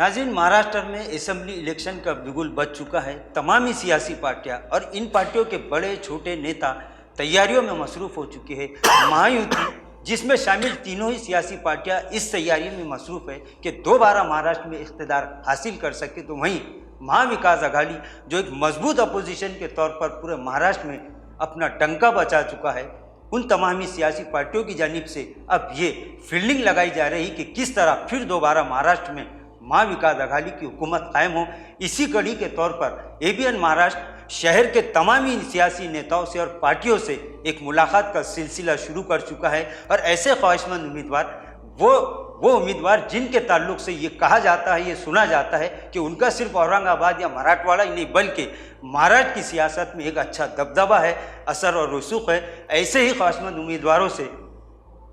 नाज़रीन, महाराष्ट्र में assembly election का बिगुल बज चुका है। तमामी सियासी पार्टियां और इन पार्टियों के बड़े छोटे नेता तैयारियों में मसरूफ़ हो चुके हैं। महायुति, जिसमें शामिल तीनों ही सियासी पार्टियां इस तैयारी में मसरूफ़ है कि दोबारा महाराष्ट्र में इख्तिदार हासिल कर सके, तो वहीं महाविकास अघाड़ी, जो एक मजबूत अपोजिशन के तौर पर पूरे महाराष्ट्र में अपना डंका बचा चुका है, उन तमामी सियासी पार्टियों की जानिब से अब ये फील्डिंग लगाई जा रही कि किस तरह फिर दोबारा महाराष्ट्र में महाविकास अघाड़ी की हुकूमत कायम हो। इसी कड़ी के तौर पर एबीएन महाराष्ट्र शहर के तमामी सियासी नेताओं से और पार्टियों से एक मुलाकात का सिलसिला शुरू कर चुका है। और ऐसे ख्वाहिशमंद उम्मीदवार, वो उम्मीदवार जिनके ताल्लुक से ये कहा जाता है, ये सुना जाता है कि उनका सिर्फ औरंगाबाद या मराठवाड़ा ही नहीं बल्कि महाराष्ट्र की सियासत में एक अच्छा दबदबा है, असर और रसूख है, ऐसे ही ख्वाहिशमंद उम्मीदवारों से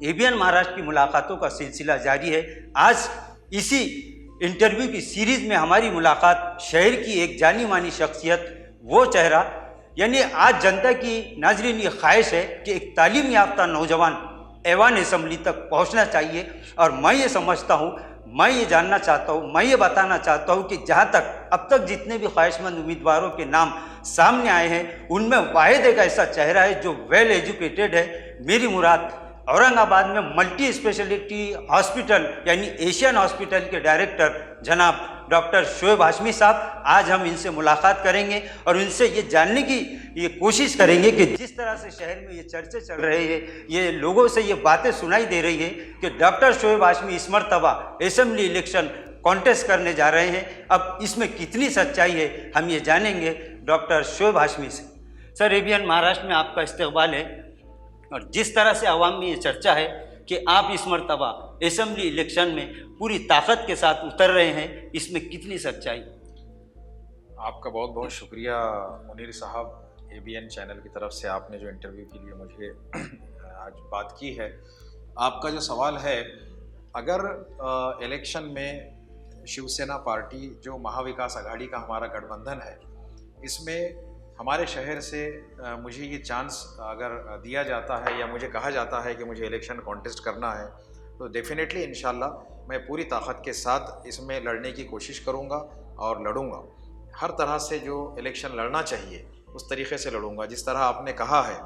एबीएन महाराष्ट्र की मुलाकातों का सिलसिला जारी है। आज इसी इंटरव्यू की सीरीज़ में हमारी मुलाकात शहर की एक जानी मानी शख्सियत, वो चेहरा, यानी आज जनता की नाजरीन ये ख्वाहिश है कि एक तालीम याफ्ता नौजवान ऐवान असेंबली तक पहुंचना चाहिए। और मैं ये समझता हूँ, मैं ये जानना चाहता हूँ, मैं ये बताना चाहता हूँ कि जहाँ तक अब तक जितने भी ख्वाहिशमंद उम्मीदवारों के नाम सामने आए हैं, उनमें वाहिद एक ऐसा चेहरा है जो वेल एजुकेटेड है। मेरी मुराद औरंगाबाद में मल्टी स्पेशलिटी हॉस्पिटल यानी एशियन हॉस्पिटल के डायरेक्टर जनाब डॉक्टर शोएब हाशमी साहब, आज हम इनसे मुलाकात करेंगे और इनसे ये जानने की ये कोशिश करेंगे कि जिस तरह से शहर में ये चर्चे चल रहे हैं, ये लोगों से ये बातें सुनाई दे रही है कि डॉक्टर शोएब हाशमी इस मरतबा असेंबली इलेक्शन कॉन्टेस्ट करने जा रहे हैं, अब इसमें कितनी सच्चाई है हम ये जानेंगे डॉक्टर शोएब हाशमी से। सर, एबीएन महाराष्ट्र में आपका इस्तकबाल है और जिस तरह से आवाम में ये चर्चा है कि आप इस मरतबा असेंबली इलेक्शन में पूरी ताकत के साथ उतर रहे हैं, इसमें कितनी सच्चाई? आपका बहुत बहुत शुक्रिया मुनीर साहब, एबीएन चैनल की तरफ से आपने जो इंटरव्यू के लिए मुझे आज बात की है। आपका जो सवाल है, अगर इलेक्शन में शिवसेना पार्टी जो महाविकास अघाड़ी का हमारा गठबंधन है, इसमें हमारे शहर से मुझे ये चांस अगर दिया जाता है या मुझे कहा जाता है कि मुझे इलेक्शन कॉन्टेस्ट करना है, तो डेफिनेटली इंशाल्लाह मैं पूरी ताकत के साथ इसमें लड़ने की कोशिश करूँगा और लड़ूँगा। हर तरह से जो इलेक्शन लड़ना चाहिए उस तरीके से लड़ूँगा। जिस तरह आपने कहा है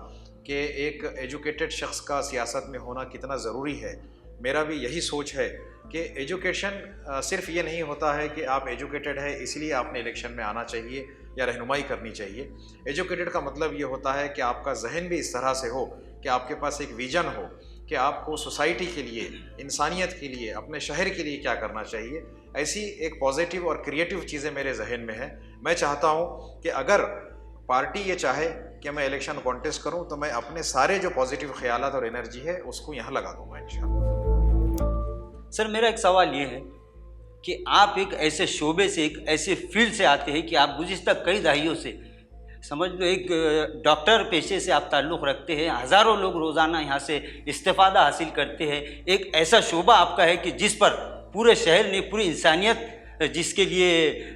कि एक एजुकेटेड शख्स का सियासत में होना कितना ज़रूरी है, मेरा भी यही सोच है कि एजुकेशन सिर्फ ये नहीं होता है कि आप एजुकेटेड है इसलिए आपने इलेक्शन में आना चाहिए या रहनुमाई करनी चाहिए। एजुकेटेड का मतलब ये होता है कि आपका जहन भी इस तरह से हो कि आपके पास एक विजन हो कि आपको सोसाइटी के लिए, इंसानियत के लिए, अपने शहर के लिए क्या करना चाहिए। ऐसी एक पॉजिटिव और क्रिएटिव चीज़ें मेरे जहन में है। मैं चाहता हूँ कि अगर पार्टी ये चाहे कि मैं इलेक्शन कॉन्टेस्ट करूँ, तो मैं अपने सारे जो पॉजिटिव ख्यालात और एनर्जी है उसको यहाँ लगा दूँगा इंशाअल्लाह। सर, मेरा एक सवाल ये है कि आप एक ऐसे शोबे से, एक ऐसे फील्ड से आते हैं कि आप गुज़िश्ता कई दहाइयों से, समझ लो एक डॉक्टर पेशे से आप ताल्लुक़ रखते हैं, हज़ारों लोग रोज़ाना यहाँ से इस्तिफ़ादा हासिल करते हैं। एक ऐसा शोबा आपका है कि जिस पर पूरे शहर ने, पूरी इंसानियत जिसके लिए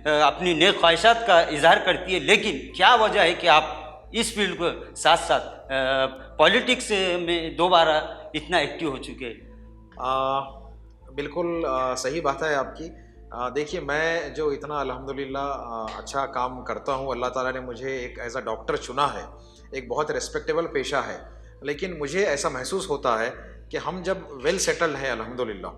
अपनी नेक ख्वाहिशात का इजहार करती है, लेकिन क्या वजह है कि आप इस फील्ड को साथ साथ पॉलिटिक्स में दोबारा इतना एक्टिव हो चुके हैं? बिल्कुल सही बात है आपकी। देखिए, मैं जो इतना अल्हम्दुलिल्लाह अच्छा काम करता हूँ, अल्लाह ताला ने मुझे एक एज अ डॉक्टर चुना है, एक बहुत रिस्पेक्टेबल पेशा है, लेकिन मुझे ऐसा महसूस होता है कि हम जब वेल सेटल्ड हैं अल्हम्दुलिल्लाह,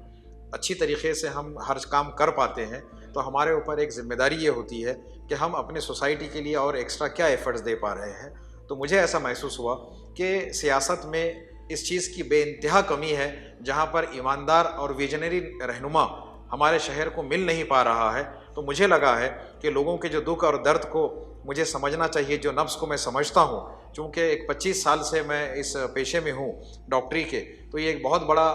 अच्छी तरीके से हम हर काम कर पाते हैं, तो हमारे ऊपर एक ज़िम्मेदारी ये होती है कि हम अपने सोसाइटी के लिए और एक्स्ट्रा क्या एफ़र्ट्स दे पा रहे हैं। तो मुझे ऐसा महसूस हुआ कि सियासत में इस चीज़ की बेइंतहा कमी है, जहाँ पर ईमानदार और विजनरी रहनुमा हमारे शहर को मिल नहीं पा रहा है। तो मुझे लगा है कि लोगों के जो दुख और दर्द को मुझे समझना चाहिए, जो नफ्स को मैं समझता हूँ, चूँकि एक 25 साल से मैं इस पेशे में हूँ डॉक्टरी के, तो ये एक बहुत बड़ा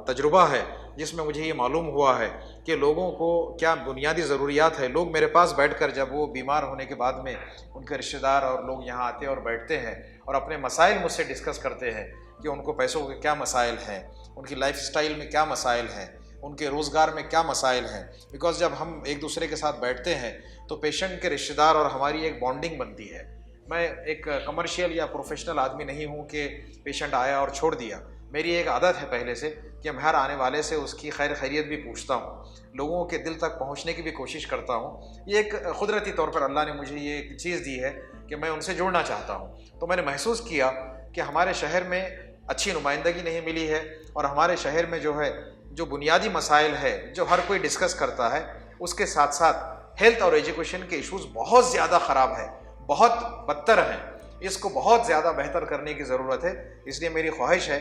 तजुर्बा है जिसमें मुझे ये मालूम हुआ है कि लोगों को क्या बुनियादी ज़रूरियात है। लोग मेरे पास बैठकर, जब वो बीमार होने के बाद में उनके रिश्तेदार और लोग यहाँ आते और बैठते हैं और अपने मसाइल मुझसे डिस्कस करते हैं कि उनको पैसों के क्या मसाइल हैं, उनकी लाइफस्टाइल में क्या मसाइल हैं, उनके रोज़गार में क्या मसाइल हैं। बिकॉज़ जब हम एक दूसरे के साथ बैठते हैं तो पेशेंट के रिश्तेदार और हमारी एक बॉन्डिंग बनती है। मैं एक कमर्शियल या प्रोफेशनल आदमी नहीं हूँ कि पेशेंट आया और छोड़ दिया। मेरी एक आदत है पहले से कि मैं हर आने वाले से उसकी खैर खैरियत भी पूछता हूँ, लोगों के दिल तक पहुँचने की भी कोशिश करता हूँ। ये एक कुदरती तौर पर अल्लाह ने मुझे ये एक चीज़ दी है कि मैं उनसे जुड़ना चाहता हूँ। तो मैंने महसूस किया कि हमारे शहर में अच्छी नुमाइंदगी नहीं मिली है, और हमारे शहर में जो है जो बुनियादी मसाइल है जो हर कोई डिस्कस करता है, उसके साथ साथ हेल्थ और एजुकेशन के इश्यूज़ बहुत ज़्यादा ख़राब है, बहुत बदतर हैं। इसको बहुत ज़्यादा बेहतर करने की ज़रूरत है। इसलिए मेरी ख्वाहिश है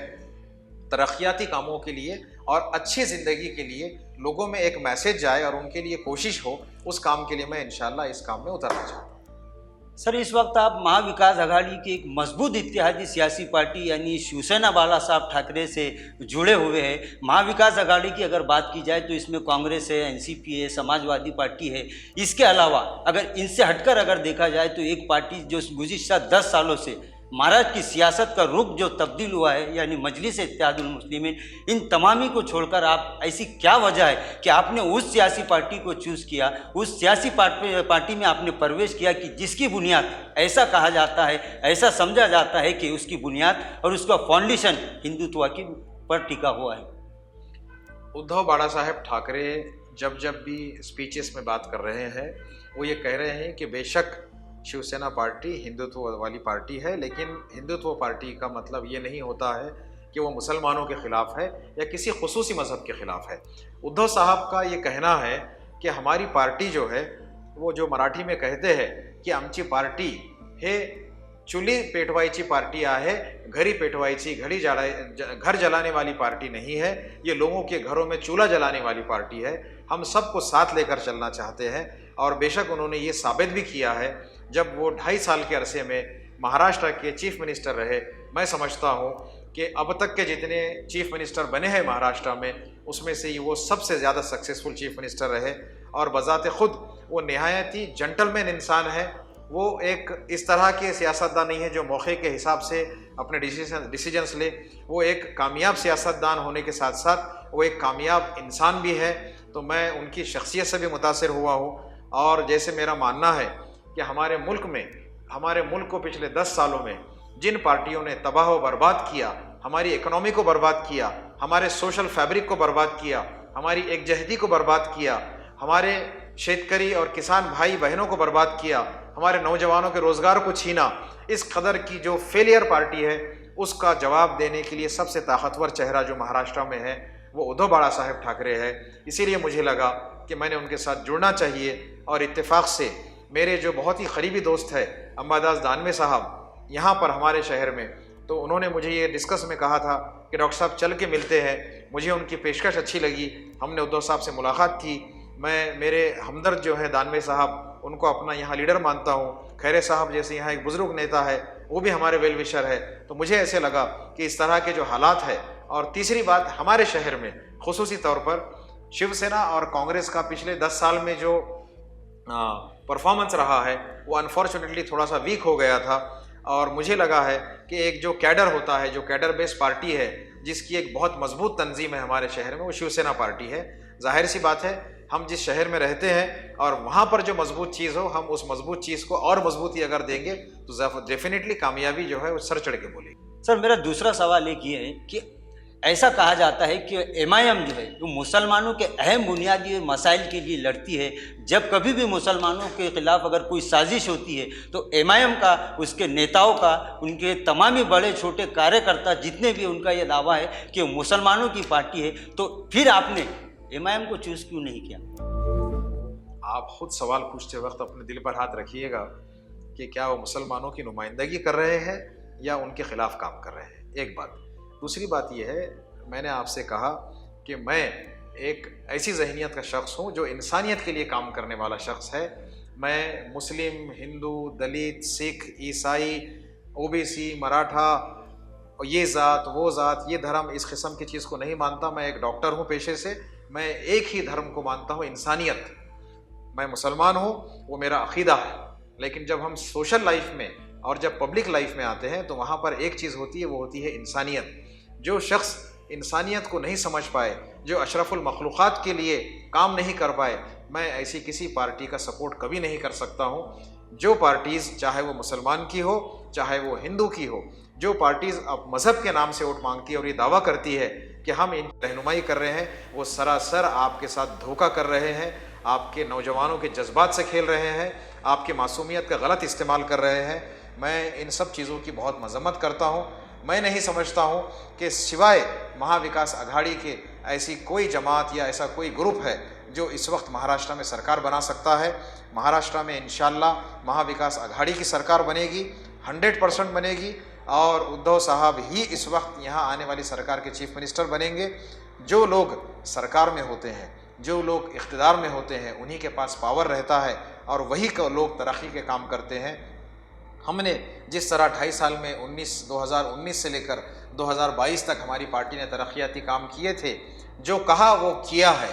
तरक्याती कामों के लिए और अच्छी ज़िंदगी के लिए लोगों में एक मैसेज जाए और उनके लिए कोशिश हो, उस काम के लिए मैं इंशाअल्लाह इस काम में उतरना चाहता हूँ। सर, इस वक्त आप महाविकास आघाड़ी की एक मजबूत इत्तेहादी सियासी पार्टी यानी शिवसेना बाला साहब ठाकरे से जुड़े हुए हैं। महाविकास आघाड़ी की अगर बात की जाए तो इसमें कांग्रेस है, एनसीपी है, समाजवादी पार्टी है। इसके अलावा अगर इनसे हटकर अगर देखा जाए तो एक पार्टी जो गुज़िश्ता 10 सालों से महाराष्ट्र की सियासत का रुख जो तब्दील हुआ है यानी मजलिस इत्तेहादुल मुस्लिमीन, इन तमामी को छोड़कर आप ऐसी क्या वजह है कि आपने उस सियासी पार्टी को चूज़ किया, उस सियासी पार्टी में आपने प्रवेश किया कि जिसकी बुनियाद ऐसा कहा जाता है, ऐसा समझा जाता है कि उसकी बुनियाद और उसका फाउंडेशन हिंदुत्व की पर टिका हुआ है। उद्धव बाला साहेब ठाकरे जब भी स्पीचेस में बात कर रहे हैं, वो ये कह रहे हैं कि बेशक शिवसेना पार्टी हिंदुत्व वाली पार्टी है, लेकिन हिंदुत्व पार्टी का मतलब ये नहीं होता है कि वो मुसलमानों के ख़िलाफ़ है या किसी खुसूसी मज़हब के ख़िलाफ़ है। उद्धव साहब का ये कहना है कि हमारी पार्टी जो है, वो जो मराठी में कहते हैं कि आमची पार्टी हे चुली पेटवायची पार्टी आहे, घरी पेटवायची घर जलाने वाली पार्टी नहीं है। ये लोगों के घरों में चूल्हा जलाने वाली पार्टी है। हम सबको साथ लेकर चलना चाहते हैं, और बेशक उन्होंने ये साबित भी किया है जब वो 2.5 साल के अरसे में महाराष्ट्र के चीफ मिनिस्टर रहे। मैं समझता हूँ कि अब तक के जितने चीफ मिनिस्टर बने हैं महाराष्ट्र में, उसमें से वो सबसे ज़्यादा सक्सेसफुल चीफ मिनिस्टर रहे, और बज़ाते ख़ुद वो नहायत ही जेंटलमैन इंसान है। वो एक इस तरह के सियासतदान नहीं है जो मौके के हिसाब से अपने डिसीजंस ले। वो एक कामयाब सियासतदान होने के साथ साथ वो एक कामयाब इंसान भी है। तो मैं उनकी शख्सियत से भी मुतासिर हुआ हूँ, और जैसे मेरा मानना है कि हमारे मुल्क को पिछले 10 सालों में जिन पार्टियों ने तबाह व बर्बाद किया, हमारी इकोनॉमी को बर्बाद किया, हमारे सोशल फैब्रिक को बर्बाद किया, हमारी एकजहती को बर्बाद किया, हमारे शेतकरी और किसान भाई बहनों को बर्बाद किया, हमारे नौजवानों के रोज़गार को छीना, इस कदर की जो फेलियर पार्टी है, उसका जवाब देने के लिए सबसे ताकतवर चेहरा जो महाराष्ट्र में है वो उद्धव बाला साहेब ठाकरे है। इसीलिए मुझे लगा कि मैंने उनके साथ जुड़ना चाहिए, और इत्तेफाक से मेरे जो बहुत ही करीबी दोस्त है अंबादास दानवे साहब यहाँ पर हमारे शहर में, तो उन्होंने मुझे ये डिस्कस में कहा था कि डॉक्टर साहब चल के मिलते हैं। मुझे उनकी पेशकश अच्छी लगी, हमने उद्धव साहब से मुलाकात की। मैं मेरे हमदर्द जो है दानवे साहब, उनको अपना यहाँ लीडर मानता हूँ। खैरे साहब जैसे यहाँ एक बुज़ुर्ग नेता है, वो भी हमारे वेल विशर है। तो मुझे ऐसे लगा कि इस तरह के जो हालात है, और तीसरी बात हमारे शहर में खुसूसी तौर पर शिवसेना और कांग्रेस का पिछले 10 साल में जो परफॉर्मेंस रहा है वो अनफॉर्चुनेटली थोड़ा सा वीक हो गया था, और मुझे लगा है कि एक जो कैडर होता है, जो कैडर बेस्ड पार्टी है, जिसकी एक बहुत मजबूत तंजीम है हमारे शहर में, वो शिवसेना पार्टी है। जाहिर सी बात है, हम जिस शहर में रहते हैं और वहाँ पर जो मजबूत चीज़ हो, हम उस मजबूत चीज़ को और मजबूती अगर देंगे तो डेफिनेटली कामयाबी जो है वो सर चढ़ के बोलेगी। सर, मेरा दूसरा सवाल एक ये है कि ऐसा कहा जाता है कि एमआईएम जो है वो मुसलमानों के अहम बुनियादी मसाइल के लिए लड़ती है। जब कभी भी मुसलमानों के ख़िलाफ़ अगर कोई साजिश होती है तो एमआईएम का, उसके नेताओं का, उनके तमामी बड़े छोटे कार्यकर्ता जितने भी, उनका ये दावा है कि मुसलमानों की पार्टी है। तो फिर आपने एमआईएम को चूज़ क्यों नहीं किया? आप खुद सवाल पूछते वक्त अपने दिल पर हाथ रखिएगा कि क्या वो मुसलमानों की नुमाइंदगी कर रहे हैं या उनके ख़िलाफ़ काम कर रहे हैं, एक बात। दूसरी बात यह है, मैंने आपसे कहा कि मैं एक ऐसी जहनीत का शख्स हूँ जो इंसानियत के लिए काम करने वाला शख्स है। मैं मुस्लिम, हिंदू, दलित, सिख, ईसाई, ओबीसी, मराठा, ये ज़ात, वो ज़ात, ये धर्म, इस किस्म की चीज़ को नहीं मानता। मैं एक डॉक्टर हूँ पेशे से, मैं एक ही धर्म को मानता हूँ, इंसानियत। मैं मुसलमान हूँ, वो मेरा अक़ीदा है। लेकिन जब हम सोशल लाइफ में और जब पब्लिक लाइफ में आते हैं तो वहाँ पर एक चीज़ होती है, वो होती है इंसानियत। जो शख्स इंसानियत को नहीं समझ पाए, जो अशरफुल मखलूक़ात के लिए काम नहीं कर पाए, मैं ऐसी किसी पार्टी का सपोर्ट कभी नहीं कर सकता हूँ। जो पार्टीज़, चाहे वो मुसलमान की हो, चाहे वो हिंदू की हो, जो पार्टीज अब मजहब के नाम से वोट मांगती है और ये दावा करती है कि हम इन रहनुमाई कर रहे हैं, वो सरासर आपके साथ धोखा कर रहे हैं, आपके नौजवानों के जज्बात से खेल रहे हैं, आपके मासूमियत का गलत इस्तेमाल कर रहे हैं। मैं इन सब चीज़ों की बहुत मजम्मत करता हूँ। मैं नहीं समझता हूँ कि सिवाय महाविकास आघाड़ी के ऐसी कोई जमात या ऐसा कोई ग्रुप है जो इस वक्त महाराष्ट्र में सरकार बना सकता है। महाराष्ट्र में इंशाल्लाह महाविकास आघाड़ी की सरकार बनेगी, 100% बनेगी, और उद्धव साहब ही इस वक्त यहाँ आने वाली सरकार के चीफ मिनिस्टर बनेंगे। जो लोग सरकार में होते हैं, जो लोग इख्तिदार में होते हैं, उन्हीं के पास पावर रहता है और वही लोग तरक्की के काम करते हैं। हमने जिस तरह 2.5 साल में 2019 से लेकर 2022 तक हमारी पार्टी ने तरक्याती काम किए थे, जो कहा वो किया है।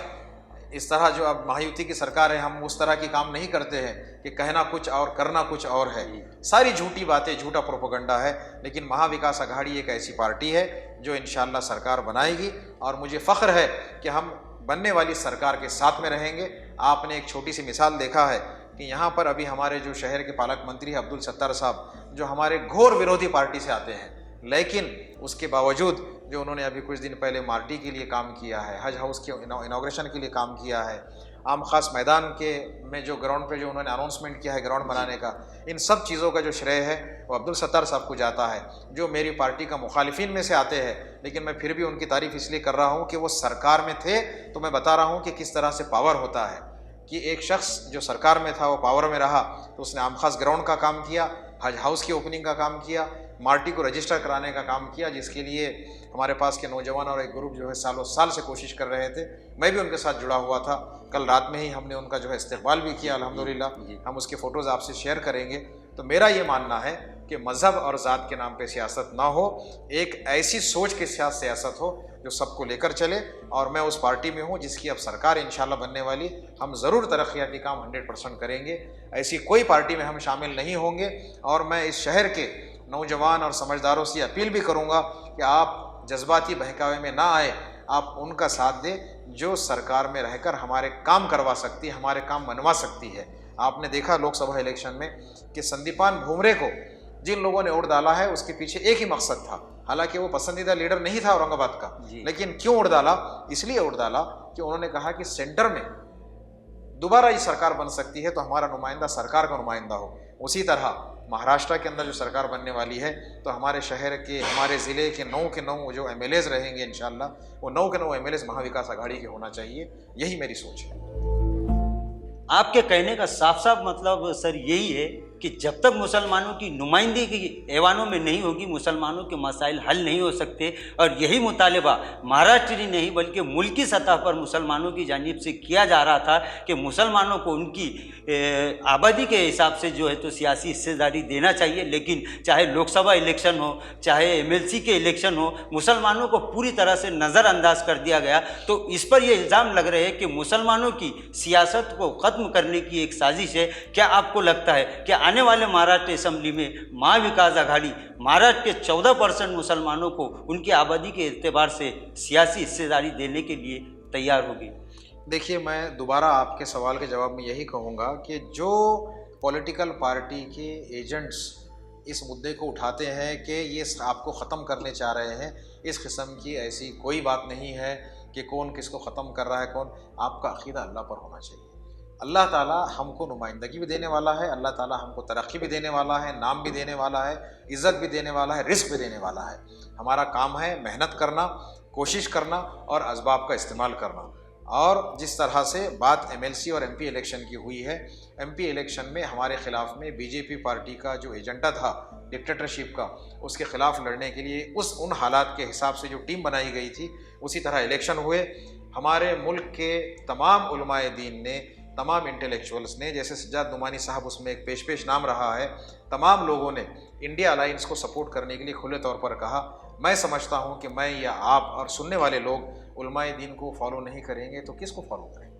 इस तरह जो अब महायुति की सरकार है, हम उस तरह की काम नहीं करते हैं कि कहना कुछ और करना कुछ और है। सारी झूठी बातें, झूठा प्रोपेगेंडा है। लेकिन महाविकास आघाड़ी एक ऐसी पार्टी है जो इंशाल्लाह सरकार बनाएगी और मुझे फ़ख्र है कि हम बनने वाली सरकार के साथ में रहेंगे। आपने एक छोटी सी मिसाल देखा है कि यहाँ पर अभी हमारे जो शहर के पालक मंत्री हैं अब्दुल सत्तार साहब, जो हमारे घोर विरोधी पार्टी से आते हैं, लेकिन उसके बावजूद जो उन्होंने अभी कुछ दिन पहले मार्टी के लिए काम किया है, हज हाउस के इनाग्रेशन के लिए काम किया है, आम खास मैदान के में जो ग्राउंड पे जो उन्होंने अनाउंसमेंट किया है ग्राउंड बनाने का, इन सब चीज़ों का जो श्रेय है वो अब्दुल सत्तार साहब को जाता है, जो मेरी पार्टी का मुखालिफिन में से आते हैं। लेकिन मैं फिर भी उनकी तारीफ़ इसलिए कर रहा हूँ कि वो सरकार में थे, तो मैं बता रहा हूँ कि किस तरह से पावर होता है। कि एक शख्स जो सरकार में था वो पावर में रहा तो उसने आम खास ग्राउंड का काम किया, हज हाउस की ओपनिंग का काम किया, मार्टी को रजिस्टर कराने का काम किया, जिसके लिए हमारे पास के नौजवान और एक ग्रुप जो है सालों साल से कोशिश कर रहे थे। मैं भी उनके साथ जुड़ा हुआ था। कल रात में ही हमने उनका जो है इस्तकबाल भी किया अल्हम्दुलिल्लाह। हम उसके फ़ोटोज़ आपसे शेयर करेंगे। तो मेरा ये मानना है कि मज़हब और ज़ात के नाम पे सियासत ना हो, एक ऐसी सोच के साथ सियासत हो जो सबको लेकर चले। और मैं उस पार्टी में हूँ जिसकी अब सरकार इंशाल्लाह बनने वाली। हम ज़रूर तरक्याती काम 100% करेंगे। ऐसी कोई पार्टी में हम शामिल नहीं होंगे। और मैं इस शहर के नौजवान और समझदारों से अपील भी करूँगा कि आप जज्बाती बहकावे में ना आए, आप उनका साथ दें जो सरकार में रहकर हमारे काम करवा सकती है, हमारे काम बनवा सकती है। आपने देखा लोकसभा इलेक्शन में कि संदीपान भुमरे को जिन लोगों ने वोट डाला है उसके पीछे एक ही मकसद था। हालांकि वो पसंदीदा लीडर नहीं था औरंगाबाद का, लेकिन क्यों वोट डाला? इसलिए वोट डाला कि उन्होंने कहा कि सेंटर में दोबारा ये सरकार बन सकती है तो हमारा नुमाइंदा सरकार का नुमाइंदा हो। उसी तरह महाराष्ट्र के अंदर जो सरकार बनने वाली है तो हमारे शहर के, हमारे ज़िले के 9 के 9 जो एमएलएज रहेंगे इंशाल्लाह, वो 9 के 9 एमएलएज महाविकास आघाड़ी के होना चाहिए। यही मेरी सोच है। आपके कहने का साफ साफ मतलब सर यही है कि जब तक मुसलमानों की नुमाइंदगी ऐवानों में नहीं होगी, मुसलमानों के मसाइल हल नहीं हो सकते। और यही मुतालबा महाराष्ट्र ही नहीं बल्कि मुल्की सतह पर मुसलमानों की जानिब से किया जा रहा था कि मुसलमानों को उनकी आबादी के हिसाब से जो है तो सियासी हिस्सेदारी देना चाहिए। लेकिन चाहे लोकसभा इलेक्शन हो, चाहे एमएलसी के इलेक्शन हो, मुसलमानों को पूरी तरह से नज़रअंदाज कर दिया गया। तो इस पर यह इल्ज़ाम लग रहे हैं कि मुसलमानों की सियासत को ख़त्म करने की एक साजिश है। क्या आपको लगता है कि आने वाले महाराष्ट्र असेंबली में महाविकास आघाड़ी महाराष्ट्र के 14% मुसलमानों को उनकी आबादी के एतबार से सियासी हिस्सेदारी देने के लिए तैयार होगी? देखिए, मैं दोबारा आपके सवाल के जवाब में यही कहूँगा कि जो पॉलिटिकल पार्टी के एजेंट्स इस मुद्दे को उठाते हैं कि ये आपको ख़त्म करने चाह रहे हैं, इस किस्म की ऐसी कोई बात नहीं है कि कौन किसको ख़त्म कर रहा है कौन। आपका अक़ीदा अल्लाह पर होना चाहिए। अल्लाह ताला हमको नुमाइंदगी भी देने वाला है, अल्लाह ताला हमको तरक्की भी देने वाला है, नाम भी देने वाला है, इज़्ज़त भी देने वाला है, रिस्क भी देने वाला है। हमारा काम है मेहनत करना, कोशिश करना और असबाब का इस्तेमाल करना। और जिस तरह से बात एमएलसी और एमपी इलेक्शन की हुई है, एमपी इलेक्शन में हमारे ख़िलाफ़ में बीजेपी पार्टी का जो एजेंडा था डिक्टेटरशिप का, उसके ख़िलाफ़ लड़ने के लिए उन हालात के हिसाब से जो टीम बनाई गई थी उसी तरह इलेक्शन हुए। हमारे मुल्क के तमाम उलमाए दीन ने, तमाम इंटेलेक्चुअल्स ने, जैसे सज्जाद नुमानी साहब उसमें एक पेश नाम रहा है, तमाम लोगों ने इंडिया अलायंस को सपोर्ट करने के लिए खुले तौर पर कहा। मैं समझता हूँ कि मैं या आप और सुनने वाले लोग उलमाए दीन को फॉलो नहीं करेंगे तो किसको फॉलो करेंगे?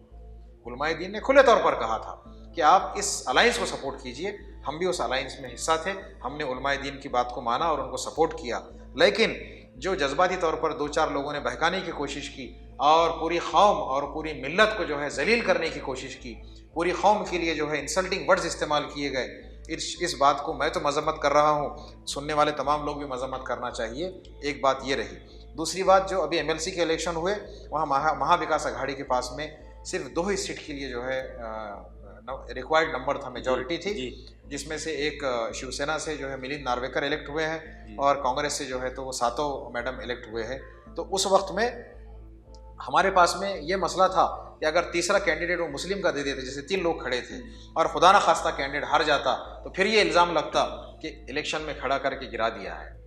उलमाए दीन ने खुले तौर पर कहा था कि आप इस अलायंस को सपोर्ट कीजिए। हम भी उस अलायंस में हिस्सा थे, हमने उलमाए दीन की बात को माना और उनको सपोर्ट किया। लेकिन जो जज्बाती तौर पर 2-4 लोगों ने बहकाने की कोशिश की और पूरी कौम और पूरी मिल्लत को जो है जलील करने की कोशिश की, पूरी कौम के लिए जो है इंसल्टिंग वर्ड्स इस्तेमाल किए गए, इस बात को मैं तो मजम्मत कर रहा हूँ, सुनने वाले तमाम लोग भी मजम्मत करना चाहिए। एक बात ये रही। दूसरी बात, जो अभी MLC के इलेक्शन हुए, वहाँ महाविकास आघाड़ी के पास में सिर्फ 2 ही सीट के लिए जो है रिक्वायर्ड नंबर था, मेजॉरिटी थी, जिसमें से एक शिवसेना से जो है मिलिंद नार्वेकर इलेक्ट हुए हैं और कांग्रेस से जो है तो वो सातों मैडम इलेक्ट हुए हैं। तो उस वक्त में हमारे पास में ये मसला था कि अगर तीसरा कैंडिडेट वो मुस्लिम का दे देते, जैसे 3 लोग खड़े थे, और खुदा ना खास्ता कैंडिडेट हार जाता, तो फिर ये इल्ज़ाम लगता कि इलेक्शन में खड़ा करके गिरा दिया है।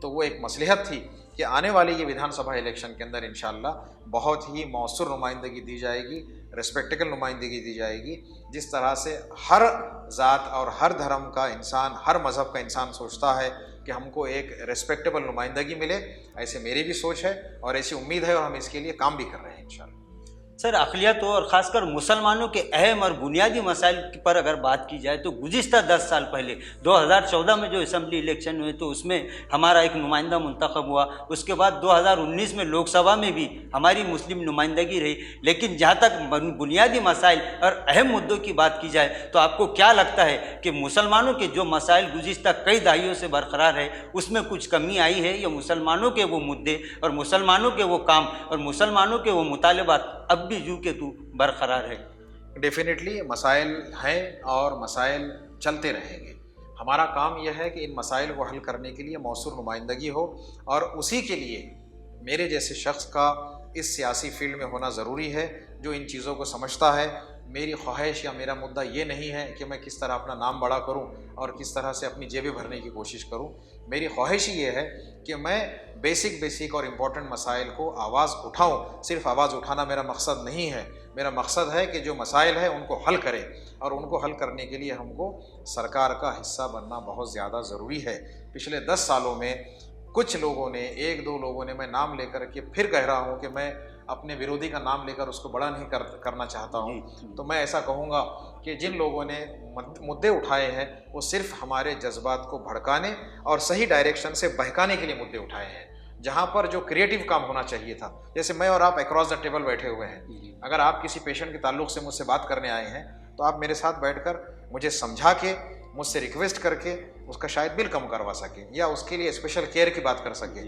तो वो एक मसलहत थी कि आने वाली ये विधानसभा इलेक्शन के अंदर इंशाअल्लाह बहुत ही मौसूर नुमाइंदगी दी जाएगी, रिस्पेक्टेबल नुमाइंदगी दी जाएगी। जिस तरह से हर ज़ात और हर धर्म का इंसान, हर मज़हब का इंसान सोचता है कि हमको एक रिस्पेक्टेबल नुमाइंदगी मिले, ऐसे मेरी भी सोच है और ऐसी उम्मीद है, और हम इसके लिए काम भी कर रहे हैं इंशाअल्लाह। सर, अक़लियतों और ख़ासकर मुसलमानों के अहम और बुनियादी मसाइल पर अगर बात की जाए तो गुज़िश्ता 10 साल पहले 2014 में जो असम्बली इलेक्शन हुए तो उसमें हमारा एक नुमाइंदा मुंतखब हुआ। उसके बाद 2019 में लोकसभा में भी हमारी मुस्लिम नुमाइंदगी रही। लेकिन जहाँ तक बुनियादी मसाइल और अहम मुद्दों की बात की जाए तो आपको क्या लगता है कि मुसलमानों के जो मसाइल गुज़िश्ता कई दहाइयों से बरकरार है, उसमें कुछ कमी आई है, या मुसलमानों के वो मुद्दे और मुसलमानों के वो काम और मुसलमानों के वो मुतालबात अब भी जू के तू बरकरार है? डेफिनेटली मसाइल हैं और मसाइल चलते रहेंगे। हमारा काम यह है कि इन मसाइल को हल करने के लिए मौसूर नुमाइंदगी हो, और उसी के लिए मेरे जैसे शख्स का इस सियासी फील्ड में होना ज़रूरी है, जो इन चीज़ों को समझता है। मेरी ख्वाहिश या मेरा मुद्दा ये नहीं है कि मैं किस तरह अपना नाम बड़ा करूं और किस तरह से अपनी जेबें भरने की कोशिश करूं। मेरी ख्वाहिश ये है कि मैं बेसिक और इम्पॉर्टेंट मसाइल को आवाज़ उठाऊं। सिर्फ आवाज़ उठाना मेरा मकसद नहीं है। मेरा मकसद है कि जो मसाइल है उनको हल करें, और उनको हल करने के लिए हमको सरकार का हिस्सा बनना बहुत ज़्यादा ज़रूरी है। पिछले 10 सालों में कुछ लोगों ने, 1-2 लोगों ने, मैं नाम लेकर के फिर कह रहा हूँ कि मैं अपने विरोधी का नाम लेकर उसको बड़ा नहीं करना चाहता हूँ, तो मैं ऐसा कहूँगा कि जिन लोगों ने मुद्दे उठाए हैं वो सिर्फ हमारे जज्बात को भड़काने और सही डायरेक्शन से बहकाने के लिए मुद्दे उठाए हैं। जहाँ पर जो क्रिएटिव काम होना चाहिए था, जैसे मैं और आप अक्रॉस द टेबल बैठे हुए हैं, अगर आप किसी पेशेंट के ताल्लुक से मुझसे बात करने आए हैं तो आप मेरे साथ बैठकर मुझे समझा के, मुझसे रिक्वेस्ट करके उसका शायद बिल कम करवा सकें या उसके लिए स्पेशल केयर की बात कर सकें।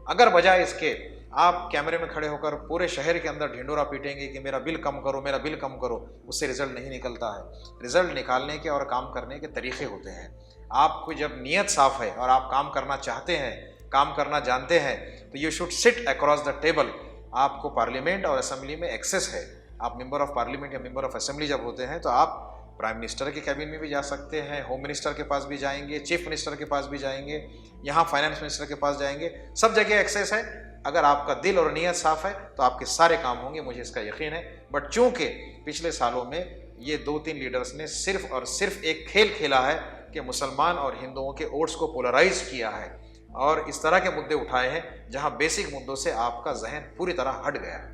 अगर बजाय इसके आप कैमरे में खड़े होकर पूरे शहर के अंदर ढिंडोरा पीटेंगे कि मेरा बिल कम करो, मेरा बिल कम करो, उससे रिजल्ट नहीं निकलता है। रिजल्ट निकालने के और काम करने के तरीके होते हैं। आपको जब नीयत साफ़ है और आप काम करना चाहते हैं, काम करना जानते हैं, तो you should seat across the table. आपको पार्लियामेंट और असेंबली में एक्सेस है। आप मेंबर ऑफ पार्लियामेंट या मेंबर ऑफ असेंबली जब होते हैं तो आप प्राइम मिनिस्टर के कैबिन में भी जा सकते हैं, होम मिनिस्टर के पास भी जाएंगे, चीफ मिनिस्टर के पास भी जाएंगे, यहाँ फाइनेंस मिनिस्टर के पास जाएंगे, सब जगह एक्सेस है। अगर आपका दिल और नीयत साफ़ है तो आपके सारे काम होंगे, मुझे इसका यकीन है। बट चूँकि पिछले सालों में ये 2-3 लीडर्स ने सिर्फ और सिर्फ एक खेल खेला है कि मुसलमान और हिंदुओं के वोट्स को पोलराइज किया है और इस तरह के मुद्दे उठाए हैं जहाँ बेसिक मुद्दों से आपका जहन पूरी तरह हट गया है।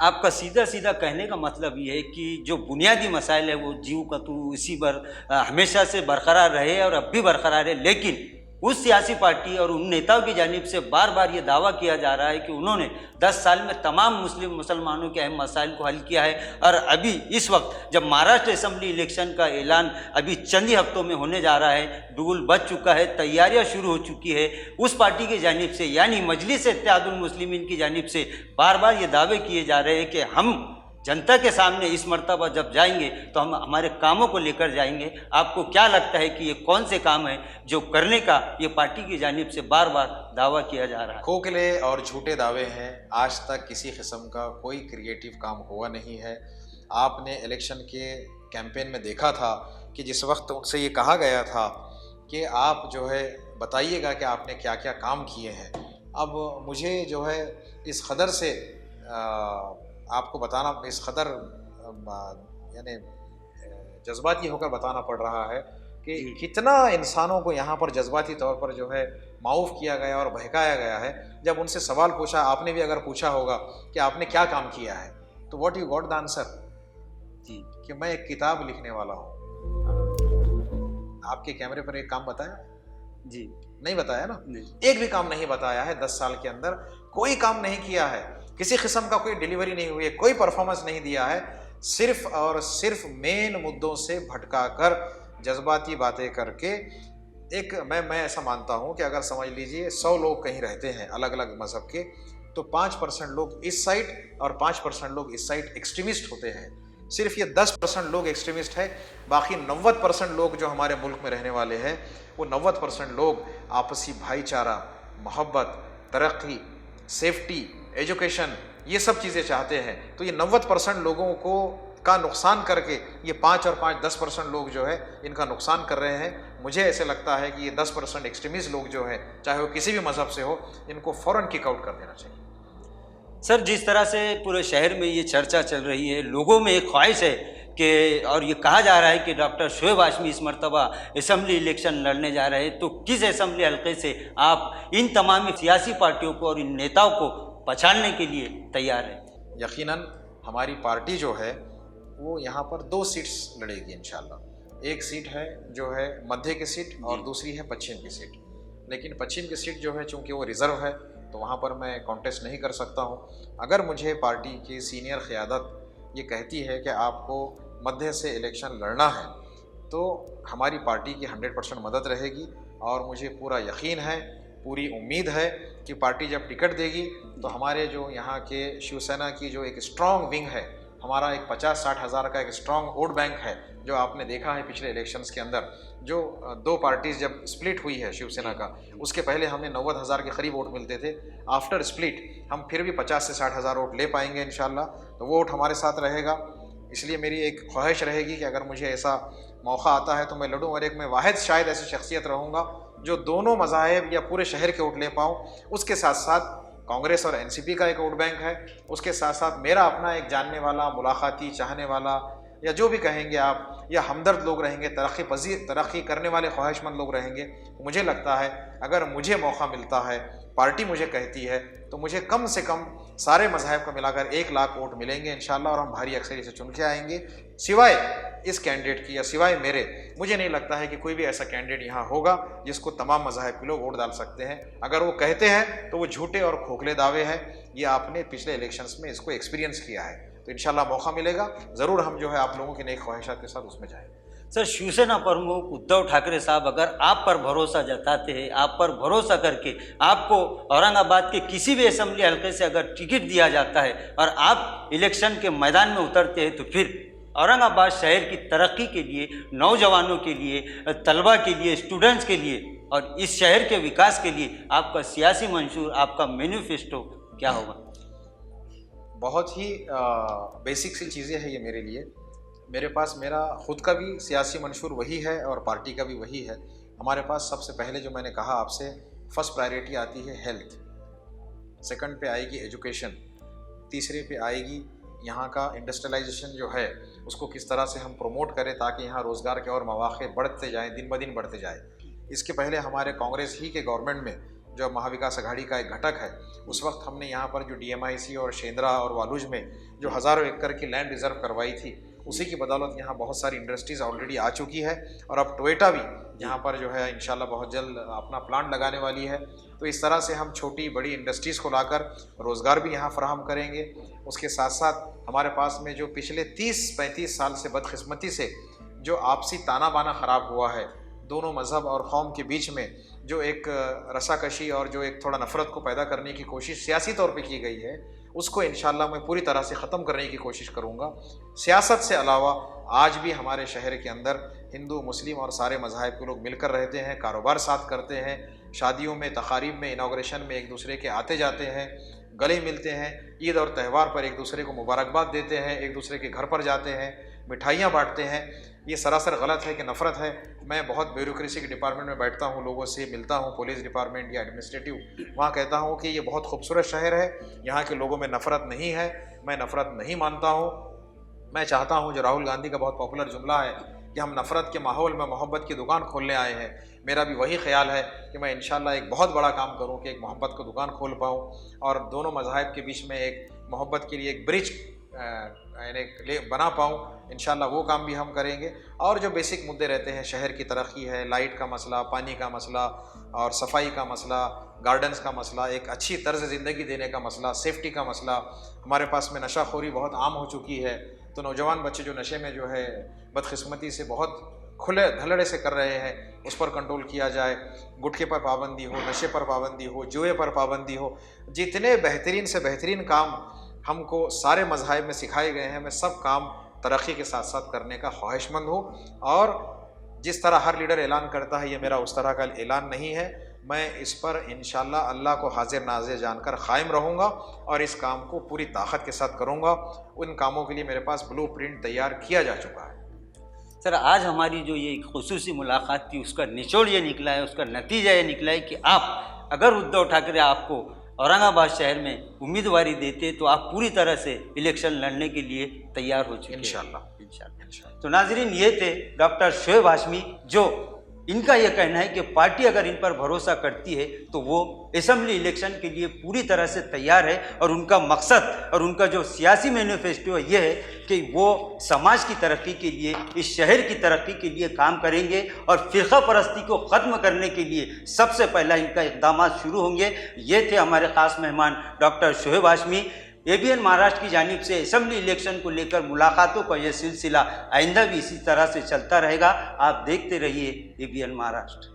आपका सीधा सीधा कहने का मतलब ये है कि जो बुनियादी मसाइल है वो जीव का तू इसी पर हमेशा से बरकरार रहे और अब भी बरकरार है। लेकिन उस सियासी पार्टी और उन नेताओं की जानिब से बार बार ये दावा किया जा रहा है कि उन्होंने 10 साल में तमाम मुसलमानों के अहम मसाइल को हल किया है। और अभी इस वक्त जब महाराष्ट्र असेंबली इलेक्शन का ऐलान अभी चंद ही हफ्तों में होने जा रहा है, बिगुल बज चुका है, तैयारियां शुरू हो चुकी है, उस पार्टी की जानिब से यानी मजलिस इत्तेहादुल मुस्लिमीन की जानिब से बार बार ये दावे किए जा रहे हैं कि हम जनता के सामने इस मर्तबा जब जाएंगे तो हम हमारे कामों को लेकर जाएंगे। आपको क्या लगता है कि ये कौन से काम हैं जो करने का ये पार्टी की जानिब से बार बार दावा किया जा रहा है? खोखले और झूठे दावे हैं। आज तक किसी किस्म का कोई क्रिएटिव काम हुआ नहीं है। आपने इलेक्शन के कैंपेन में देखा था कि जिस वक्त उनसे ये कहा गया था कि आप जो है बताइएगा कि आपने क्या क्या काम किए हैं। अब मुझे जो है इस कदर से आपको बताना, इस कदर यानी जज्बाती होकर बताना पड़ रहा है कि कितना इंसानों को यहाँ पर जज्बाती तौर पर जो है माऊफ किया गया और बहकाया गया है। जब उनसे सवाल पूछा, आपने भी अगर पूछा होगा कि आपने क्या काम किया है, तो what you got the answer जी कि मैं एक किताब लिखने वाला हूँ। आपके कैमरे पर एक काम बताया जी? नहीं बताया ना, नहीं। एक भी काम नहीं बताया है। 10 साल के अंदर कोई काम नहीं किया है, किसी किस्म का कोई डिलीवरी नहीं हुई है, कोई परफॉर्मेंस नहीं दिया है। सिर्फ और सिर्फ मेन मुद्दों से भटका कर जज्बाती बातें करके एक मैं ऐसा मानता हूँ कि अगर समझ लीजिए 100 लोग कहीं रहते हैं अलग अलग मज़हब के, तो 5% लोग इस साइड और 5% लोग इस साइड एक्सट्रीमिस्ट होते हैं। सिर्फ ये 10% लोग एक्सट्रीमिस्ट है, बाकी 90% लोग जो हमारे मुल्क में रहने वाले हैं वो 90% लोग आपसी भाईचारा, मोहब्बत, तरक्की, सेफ्टी, एजुकेशन, ये सब चीज़ें चाहते हैं। तो ये 90% लोगों को का नुकसान करके ये 5 और 5 10% लोग जो है इनका नुकसान कर रहे हैं। मुझे ऐसे लगता है कि ये 10% एक्सट्रीमिस्ट लोग जो है, चाहे वो किसी भी मज़हब से हो, इनको फ़ौरन किक आउट कर देना चाहिए। सर, जिस तरह से पूरे शहर में ये चर्चा चल रही है, लोगों में एक ख्वाहिश है कि, और ये कहा जा रहा है कि डॉक्टर शोएब हाशमी इस मरतबा असम्बली इलेक्शन लड़ने जा रहे हैं, तो किस असम्बली हल्के से आप इन तमाम सियासी पार्टियों को और इन नेताओं को पछाड़ने के लिए तैयार हैं? यकीनन हमारी पार्टी जो है वो यहाँ पर 2 सीट्स लड़ेगी इंशाल्लाह। एक सीट है जो है मध्य की सीट और दूसरी है पश्चिम की सीट। लेकिन पश्चिम की सीट जो है चूँकि वो रिज़र्व है, तो वहाँ पर मैं कॉन्टेस्ट नहीं कर सकता हूँ। अगर मुझे पार्टी की सीनियर क़यादत ये कहती है कि आपको मध्य से इलेक्शन लड़ना है, तो हमारी पार्टी की 100% मदद रहेगी। और मुझे पूरा यकीन है, पूरी उम्मीद है कि पार्टी जब टिकट देगी तो हमारे जो यहाँ के शिवसेना की जो एक स्ट्रॉन्ग विंग है, हमारा एक 50-60 हज़ार का एक स्ट्रॉन्ग वोट बैंक है, जो आपने देखा है पिछले इलेक्शंस के अंदर, जो 2 पार्टीज़ जब स्प्लिट हुई है शिवसेना का, उसके पहले हमें 90 हज़ार के करीब वोट मिलते थे। आफ्टर स्प्लिट हम फिर भी 50 से 60 हज़ार वोट ले पाएंगे इंशाल्लाह। तो वो वोट हमारे साथ रहेगा। इसलिए मेरी एक ख्वाहिश रहेगी कि अगर मुझे ऐसा मौका आता है तो मैं लड़ूँ, और एक मैं वाहिद शायद ऐसी शख्सियत रहूँगा जो दोनों मज़ाहिब या पूरे शहर के वोट ले पाऊँ। उसके साथ साथ कांग्रेस और एनसीपी का एक वोट बैंक है, उसके साथ साथ मेरा अपना एक जानने वाला, मुलाकाती, चाहने वाला, या जो भी कहेंगे आप, या हमदर्द लोग रहेंगे, तरक्की करने वाले ख्वाहिशमंद लोग रहेंगे। मुझे लगता है अगर मुझे मौका मिलता है, पार्टी मुझे कहती है, तो मुझे कम से कम सारे मज़ाहिब को मिलाकर 1 लाख वोट मिलेंगे इंशाल्लाह, और हम भारी अक्सरियत से चुन के आएंगे। सिवाय इस कैंडिडेट की या सिवाय मेरे, मुझे नहीं लगता है कि कोई भी ऐसा कैंडिडेट यहाँ होगा जिसको तमाम मज़ाहिब के लोग वोट डाल सकते हैं। अगर वो कहते हैं तो वो झूठे और खोखले दावे हैं। ये आपने पिछले इलेक्शंस में इसको एक्सपीरियंस किया है। तो इंशाल्लाह मौका मिलेगा, ज़रूर हम जो है आप लोगों की नेक ख्वाहिशात के साथ उसमें जाएंगे। सर, शिवसेना प्रमुख उद्धव ठाकरे साहब अगर आप पर भरोसा जताते हैं, आप पर भरोसा करके आपको औरंगाबाद के किसी भी असम्बली हल्के से अगर टिकट दिया जाता है और आप इलेक्शन के मैदान में उतरते हैं, तो फिर औरंगाबाद शहर की तरक्की के लिए, नौजवानों के लिए, तलबा के लिए, स्टूडेंट्स के लिए और इस शहर के विकास के लिए आपका सियासी मंशूर, आपका मैनिफेस्टो क्या होगा? बहुत ही बेसिक सी चीज़ें हैं ये मेरे लिए। मेरे पास मेरा ख़ुद का भी सियासी मंशूर वही है और पार्टी का भी वही है। हमारे पास सबसे पहले जो मैंने कहा आपसे, फर्स्ट प्रायोरिटी आती है हेल्थ, सेकंड पे आएगी एजुकेशन, तीसरे पे आएगी यहाँ का इंडस्ट्रियलाइजेशन जो है उसको किस तरह से हम प्रमोट करें ताकि यहाँ रोज़गार के और मौक़े बढ़ते जाएँ, दिन ब दिन बढ़ते जाए। इसके पहले हमारे कांग्रेस ही के गवर्नमेंट में जो महाविकास अघाड़ी का एक घटक है, उस वक्त हमने यहाँ पर जो DMIC और शेंद्रा और वालूज में जो हज़ारों एकड़ की लैंड रिजर्व करवाई थी, उसी की बदौलत यहाँ बहुत सारी इंडस्ट्रीज़ ऑलरेडी आ चुकी है। और अब टोयोटा भी यहाँ पर जो है इंशाल्लाह बहुत जल्द अपना प्लांट लगाने वाली है। तो इस तरह से हम छोटी बड़ी इंडस्ट्रीज़ को लाकर रोज़गार भी यहाँ फराहम करेंगे। उसके साथ साथ हमारे पास में जो पिछले 30-35 साल से बदकिस्मती से जो आपसी ताना बाना ख़राब हुआ है दोनों मज़हब और कौम के बीच में, जो एक रसाकशी और जो एक थोड़ा नफ़रत को पैदा करने की कोशिश सियासी तौर पे की गई है, उसको इंशाल्लाह मैं पूरी तरह से ख़त्म करने की कोशिश करूँगा। सियासत से अलावा आज भी हमारे शहर के अंदर हिंदू, मुस्लिम और सारे मज़ाहिब के लोग मिलकर रहते हैं, कारोबार साथ करते हैं, शादियों में, तकारीब में, इनाग्रेशन में एक दूसरे के आते जाते हैं, गले मिलते हैं, ईद और त्यौहार पर एक दूसरे को मुबारकबाद देते हैं, एक दूसरे के घर पर जाते हैं, मिठाइयाँ बांटते हैं। ये सरासर गलत है कि नफ़रत है। मैं बहुत ब्यूरोक्रेसी के डिपार्टमेंट में बैठता हूँ, लोगों से मिलता हूँ, पुलिस डिपार्टमेंट या एडमिनिस्ट्रेटिव, वहाँ कहता हूँ कि ये बहुत खूबसूरत शहर है, यहाँ के लोगों में नफ़रत नहीं है। मैं नफ़रत नहीं मानता हूँ। मैं चाहता हूँ, जो राहुल गांधी का बहुत पॉपुलर जुमला है कि हम नफ़रत के माहौल में मोहब्बत की दुकान खोलने आए हैं, मेरा भी वही ख्याल है कि मैं इंशाल्लाह एक बहुत बड़ा काम करूँ कि एक मोहब्बत को दुकान खोल पाऊँ और दोनों मज़ाहिब के बीच में एक मोहब्बत के लिए एक ब्रिज बना पाऊँ। इंशाल्लाह वो काम भी हम करेंगे। और जो बेसिक मुद्दे रहते हैं, शहर की तरक्की है, लाइट का मसला, पानी का मसला और सफाई का मसला, गार्डन्स का मसला, एक अच्छी तर्ज ज़िंदगी देने का मसला, सेफ्टी का मसला। हमारे पास में नशाखोरी बहुत आम हो चुकी है, तो नौजवान बच्चे जो नशे में जो है बदकिस्मती से बहुत खुले धड़ल्ले से कर रहे हैं उस पर कंट्रोल किया जाए, गुटखे पर पाबंदी हो, नशे पर पाबंदी हो, जुए पर पाबंदी हो। जितने बेहतरीन से बेहतरीन काम हमको सारे मज़ाहिब में सिखाए गए हैं, मैं सब काम तरक्की के साथ साथ करने का ख्वाहिशमंद हूँ। और जिस तरह हर लीडर ऐलान करता है, ये मेरा उस तरह का ऐलान नहीं है। मैं इस पर इंशाल्लाह अल्लाह को हाजिर नाजिर जानकर क़ायम रहूँगा और इस काम को पूरी ताकत के साथ करूँगा। उन कामों के लिए मेरे पास ब्लूप्रिंट तैयार किया जा चुका है। सर, आज हमारी जो ये खुसूसी मुलाकात थी उसका निचोड़ ये निकला है, उसका नतीजा ये निकला है कि आप अगर उद्धव ठाकरे आपको औरंगाबाद शहर में उम्मीदवारी देते तो आप पूरी तरह से इलेक्शन लड़ने के लिए तैयार हो चुके हैं। इंशाल्लाह। तो नाजरीन, ये थे डॉक्टर शोएब हाशमी, जो इनका यह कहना है कि पार्टी अगर इन पर भरोसा करती है तो वो असेंबली इलेक्शन के लिए पूरी तरह से तैयार है। और उनका मकसद और उनका जो सियासी मैनिफेस्टो है ये है कि वो समाज की तरक्की के लिए, इस शहर की तरक्की के लिए काम करेंगे और फ़िरका परस्ती को ख़त्म करने के लिए सबसे पहला इनका इक़दाम शुरू होंगे। ये थे हमारे ख़ास मेहमान डॉक्टर शोएब हाशमी। ABN महाराष्ट्र की जानिब से असेंबली इलेक्शन को लेकर मुलाकातों का यह सिलसिला आइंदा भी इसी तरह से चलता रहेगा। आप देखते रहिए ABN महाराष्ट्र।